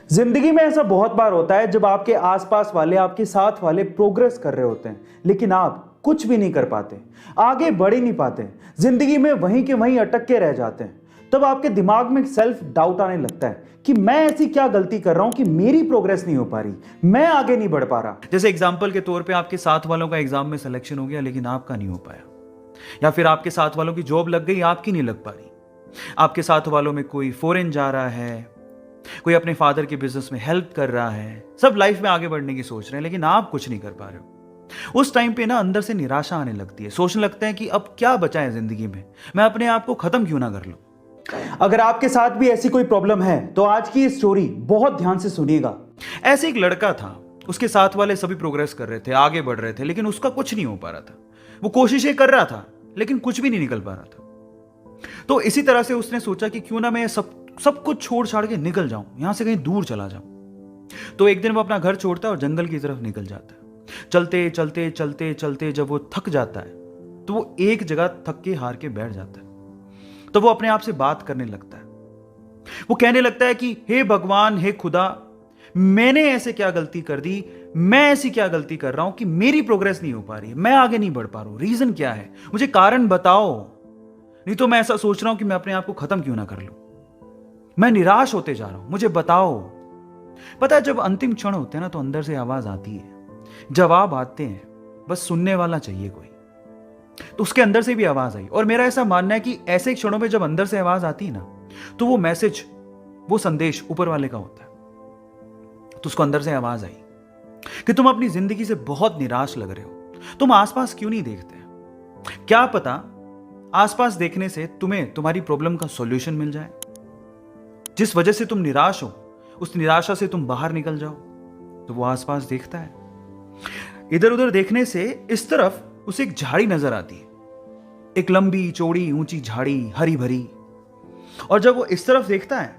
जिंदगी में ऐसा बहुत बार होता है जब आपके आसपास वाले, आपके साथ वाले प्रोग्रेस कर रहे होते हैं, लेकिन आप कुछ भी नहीं कर पाते, आगे बढ़ ही नहीं पाते, जिंदगी में वहीं के वहीं अटक के रह जाते हैं। तब आपके दिमाग में सेल्फ डाउट आने लगता है कि मैं ऐसी क्या गलती कर रहा हूं कि मेरी प्रोग्रेस नहीं हो पा रही, मैं आगे नहीं बढ़ पा रहा। जैसे एग्जाम्पल के तौर पे आपके साथ वालों का एग्जाम में सिलेक्शन हो गया लेकिन आपका नहीं हो पाया, या फिर आपके साथ वालों की जॉब लग गई, आपकी नहीं लग पा रही। आपके साथ वालों में कोई फॉरेन जा रहा है, कोई अपने फादर के बिजनेस में हेल्प कर रहा है, सब लाइफ में आगे बढ़ने की सोच रहे हैं, लेकिन आप कुछ नहीं कर पा रहे हो। उस टाइम पे ना अंदर से निराशा आने लगती है, सोचने लगते हैं कि अब क्या बचा है जिंदगी में, मैं अपने आप को खत्म क्यों ना कर लूं। अगर आपके साथ भी ऐसी कोई प्रॉब्लम है तो आज की ये स्टोरी बहुत ध्यान से सुनिएगा। ऐसे एक लड़का था, उसके साथ वाले सभी प्रोग्रेस कर रहे थे, आगे बढ़ रहे थे, लेकिन उसका कुछ नहीं हो पा रहा था। वो कोशिशें कर रहा था लेकिन कुछ भी नहीं निकल पा रहा था। तो इसी तरह से उसने सोचा कि क्यों ना मैं सब कुछ छोड़ छाड़ के निकल जाऊं, यहां से कहीं दूर चला जाऊं। तो एक दिन वो अपना घर छोड़ता है और जंगल की तरफ निकल जाता है। चलते चलते चलते चलते जब वो थक जाता है तो वो एक जगह थक के हार के बैठ जाता है। तो वो अपने आप से बात करने लगता है। वो कहने लगता है कि हे भगवान, हे खुदा, मैंने ऐसे क्या गलती कर दी, मैं ऐसी क्या गलती कर रहा हूं कि मेरी प्रोग्रेस नहीं हो पा रही, मैं आगे नहीं बढ़ पा रहा हूं, रीजन क्या है, मुझे कारण बताओ, नहीं तो मैं ऐसा सोच रहा हूं कि मैं अपने आप को खत्म क्यों ना कर लूं, मैं निराश होते जा रहा हूं, मुझे बताओ। पता है, जब अंतिम क्षण होते हैं ना तो अंदर से आवाज आती है, जवाब आते हैं, बस सुनने वाला चाहिए कोई। तो उसके अंदर से भी आवाज आई, और मेरा ऐसा मानना है कि ऐसे क्षणों में जब अंदर से आवाज आती है ना तो वो मैसेज, वो संदेश ऊपर वाले का होता है। तो उसको अंदर से आवाज आई कि तुम अपनी जिंदगी से बहुत निराश लग रहे हो, तुम आसपास क्यों नहीं देखते? क्या पता आसपास देखने से तुम्हें तुम्हारी प्रॉब्लम का सॉल्यूशन मिल जाए। जिस वजह से तुम निराश हो, उस निराशा से तुम बाहर निकल जाओ। तो वो आसपास देखता है, इधर उधर देखने से इस तरफ उसे एक झाड़ी नजर आती है, एक लंबी चौड़ी ऊंची झाड़ी, हरी भरी। और जब वो इस तरफ देखता है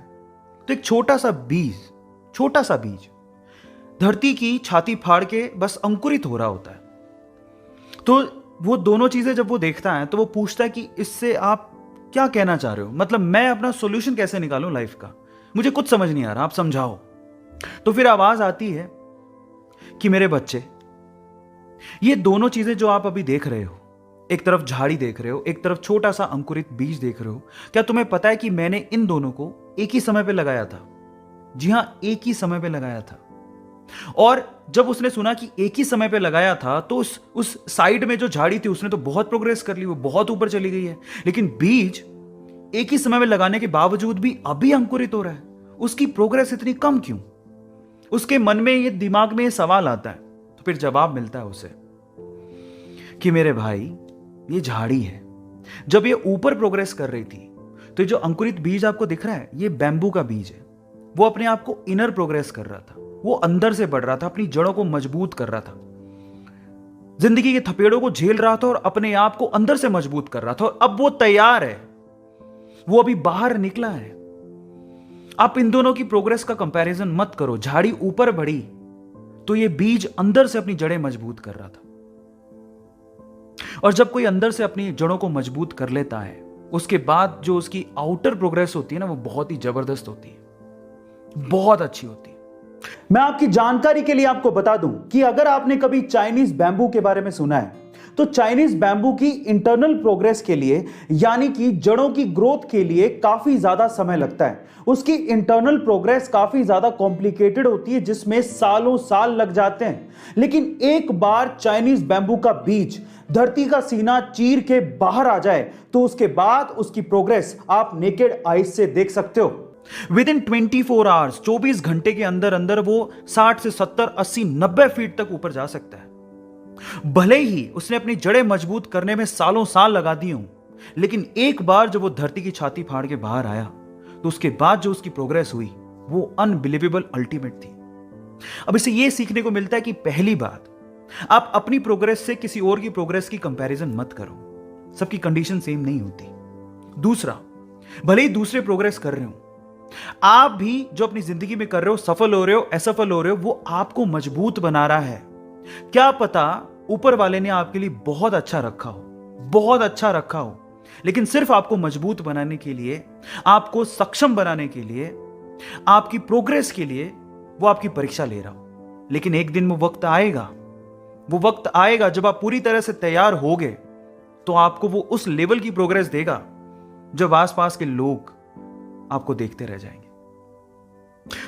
तो एक छोटा सा बीज धरती की छाती फाड़ के बस अंकुरित हो रहा होता है। तो वो दोनों चीजें जब वो देखता है तो वो पूछता है कि इससे आप क्या कहना चाह रहे हो, मतलब मैं अपना सॉल्यूशन कैसे निकालूं लाइफ का, मुझे कुछ समझ नहीं आ रहा, आप समझाओ। तो फिर आवाज आती है कि मेरे बच्चे, ये दोनों चीजें जो आप अभी देख रहे हो, एक तरफ झाड़ी देख रहे हो, एक तरफ छोटा सा अंकुरित बीज देख रहे हो, क्या तुम्हें पता है कि मैंने इन दोनों को एक ही समय पे लगाया था? जी हां, एक ही समय पे लगाया था। और जब उसने सुना कि एक ही समय पे लगाया था तो उस साइड में जो झाड़ी थी उसने तो बहुत प्रोग्रेस कर ली, वो बहुत ऊपर चली गई है, लेकिन बीज एक ही समय में लगाने के बावजूद भी अभी अंकुरित हो रहा है, उसकी प्रोग्रेस इतनी कम क्यों? उसके मन में, ये दिमाग में ये सवाल आता है। तो फिर जवाब मिलता है उसे कि मेरे भाई, ये झाड़ी है, जब ये ऊपर प्रोग्रेस कर रही थी तो जो अंकुरित बीज आपको दिख रहा है ये बैम्बू का बीज है। वो अपने आप को इनर प्रोग्रेस कर रहा था, वो अंदर से बढ़ रहा था, अपनी जड़ों को मजबूत कर रहा था, जिंदगी के थपेड़ों को झेल रहा था और अपने आप को अंदर से मजबूत कर रहा था। और अब वो तैयार है, वो अभी बाहर निकला है। आप इन दोनों की प्रोग्रेस का कंपैरिजन मत करो। झाड़ी ऊपर बढ़ी तो ये बीज अंदर से अपनी जड़ें मजबूत कर रहा था। और जब कोई अंदर से अपनी जड़ों को मजबूत कर लेता है, उसके बाद जो उसकी आउटर प्रोग्रेस होती है ना, वो बहुत ही जबरदस्त होती है, बहुत अच्छी होती है। मैं आपकी जानकारी के लिए आपको बता दूं कि अगर आपने कभी चाइनीज बैम्बू के बारे में सुना है तो चाइनीज बैम्बू की इंटरनल प्रोग्रेस के लिए, यानी कि जड़ों की ग्रोथ के लिए काफी ज्यादा समय लगता है। उसकी इंटरनल प्रोग्रेस काफी ज्यादा कॉम्प्लिकेटेड होती है, जिसमें सालों साल लग जाते हैं। लेकिन एक बार चाइनीज बैम्बू का बीज धरती का सीना चीर के बाहर आ जाए तो उसके बाद उसकी प्रोग्रेस आप नेकेड आईज से देख सकते हो। विद इन 24 आवर्स, 24 घंटे के अंदर अंदर वो 60 से 70, 80, 90 फीट तक ऊपर जा सकता है। भले ही उसने अपनी जड़ें मजबूत करने में सालों साल लगा दी हों, लेकिन एक बार जब वो धरती की छाती फाड़ के बाहर आया तो उसके बाद जो उसकी प्रोग्रेस हुई वो अनबिलीवेबल, अल्टीमेट थी। अब इसे ये सीखने को मिलता है कि पहली बात, आप अपनी प्रोग्रेस से किसी और की प्रोग्रेस की कंपैरिजन मत करो, सबकी कंडीशन सेम नहीं होती। दूसरा, भले ही दूसरे प्रोग्रेस कर रहे हो, आप भी जो अपनी जिंदगी में कर रहे हो, सफल हो रहे हो, असफल हो रहे हो, वो आपको मजबूत बना रहा है। क्या पता ऊपर वाले ने आपके लिए बहुत अच्छा रखा हो, बहुत अच्छा रखा हो, लेकिन सिर्फ आपको मजबूत बनाने के लिए, आपको सक्षम बनाने के लिए आपकी प्रोग्रेस के लिए वो आपकी परीक्षा ले रहा हो। लेकिन एक दिन वो वक्त आएगा जब आप पूरी तरह से तैयार होगे, तो आपको वो उस लेवल की प्रोग्रेस देगा जब आसपास के लोग आपको देखते रह जाएंगे।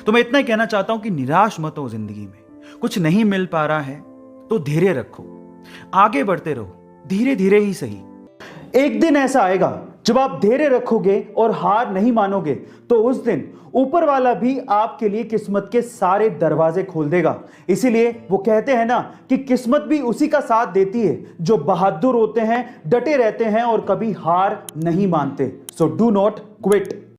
तो मैं इतना ही कहना चाहता हूं कि निराश मत हो। जिंदगी में कुछ नहीं मिल पा रहा है तो धैर्य रखो, आगे बढ़ते रहो, धीरे धीरे ही सही। एक दिन ऐसा आएगा जब आप धैर्य रखोगे और हार नहीं मानोगे, तो उस दिन ऊपर वाला भी आपके लिए किस्मत के सारे दरवाजे खोल देगा। इसीलिए वो कहते हैं ना कि किस्मत भी उसी का साथ देती है जो बहादुर होते हैं, डटे रहते हैं और कभी हार नहीं मानते। So do not quit.